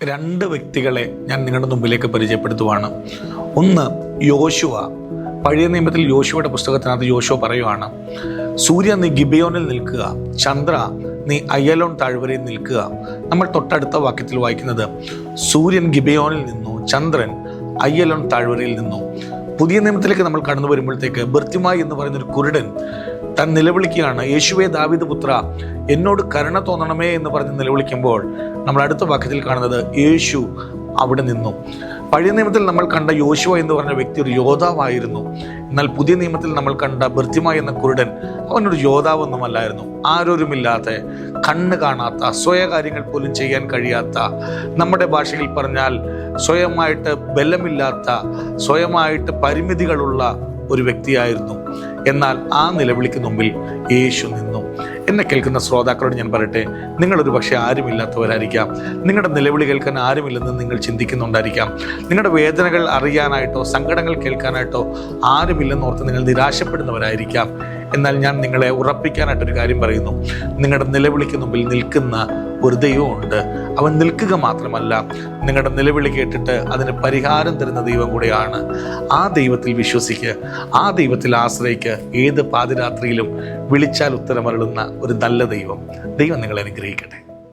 രണ്ട് വ്യക്തികളെ ഞാൻ നിങ്ങളുടെ മുമ്പിലേക്ക് പരിചയപ്പെടുത്തുവാണ്. ഒന്ന് യോശുവ. പഴയ നിയമത്തിൽ യോശുവയുടെ പുസ്തകത്തിനകത്ത് യോശുവ പറയുവാണ്, സൂര്യ നീ ഗിബയോനിൽ നിൽക്കുക, ചന്ദ്ര നീ അയ്യലോൺ താഴ്വരയിൽ നിൽക്കുക. നമ്മൾ തൊട്ടടുത്ത വാക്യത്തിൽ വായിക്കുന്നത് സൂര്യൻ ഗിബയോനിൽ നിന്നു, ചന്ദ്രൻ അയ്യലോൺ താഴ്വരയിൽ നിന്നു. പുതിയ നിയമത്തിലേക്ക് നമ്മൾ കടന്നു വരുമ്പോഴത്തേക്ക് ബർത്തിമായി എന്ന് പറയുന്നൊരു കുരുടൻ താൻ നിലവിളിക്കുകയാണ്, യേശുവേ ദാവീദ് പുത്ര എന്നോട് കരുണ തോന്നണമേ എന്ന് പറഞ്ഞ് നിലവിളിക്കുമ്പോൾ നമ്മൾ അടുത്ത വാക്യത്തിൽ കാണുന്നത് യേശു അവിടെ നിന്നു. പഴയ നിയമത്തിൽ നമ്മൾ കണ്ട യോശുവ എന്ന് പറഞ്ഞ വ്യക്തി ഒരു യോദ്ധാവായിരുന്നു. എന്നാൽ പുതിയ നിയമത്തിൽ നമ്മൾ കണ്ട ബർത്തിമായി എന്ന കുരുടൻ അവനൊരു യോദ്ധാവൊന്നുമല്ലായിരുന്നു. ആരോരുമില്ലാതെ, കണ്ണ് കാണാത്ത, സ്വയകാര്യങ്ങൾ പോലും ചെയ്യാൻ കഴിയാത്ത, നമ്മുടെ ഭാഷയിൽ പറഞ്ഞാൽ സ്വയമായിട്ട് ബലമില്ലാത്ത, സ്വയമായിട്ട് പരിമിതികളുള്ള ഒരു വ്യക്തിയായിരുന്നു. എന്നാൽ ആ നിലവിളിക്ക് മുമ്പിൽ യേശു നിന്നു. എന്നെ കേൾക്കുന്ന ശ്രോതാക്കളോട് ഞാൻ പറയട്ടെ, നിങ്ങളൊരു പക്ഷേ ആരുമില്ലാത്തവരായിരിക്കാം. നിങ്ങളുടെ നിലവിളി കേൾക്കാൻ ആരുമില്ലെന്ന് നിങ്ങൾ ചിന്തിക്കുന്നുണ്ടായിരിക്കാം. നിങ്ങളുടെ വേദനകൾ അറിയാനായിട്ടോ സങ്കടങ്ങൾ കേൾക്കാനായിട്ടോ ആരുമില്ലെന്നോർത്ത് നിങ്ങൾ നിരാശപ്പെടുന്നവരായിരിക്കാം. എന്നാൽ ഞാൻ നിങ്ങളെ ഉറപ്പിക്കാനായിട്ടൊരു കാര്യം പറയുന്നു, നിങ്ങളുടെ നിലവിളിക്ക് മുമ്പിൽ നിൽക്കുന്ന ഒരു ദൈവമുണ്ട്. അവൻ നിൽക്കുക മാത്രമല്ല, നിങ്ങളുടെ നിലവിളി കേട്ടിട്ട് അതിന് പരിഹാരം തരുന്ന ദൈവം കൂടെയാണ്. ആ ദൈവത്തിൽ വിശ്വസിക്കുക, ആ ദൈവത്തിൽ ആശ്രയിക്കുക. ഏത് പാതിരാത്രിയിലും വിളിച്ചാൽ ഉത്തരമരുളുന്ന ഒരു നല്ല ദൈവം നിങ്ങളെ അനുഗ്രഹിക്കട്ടെ.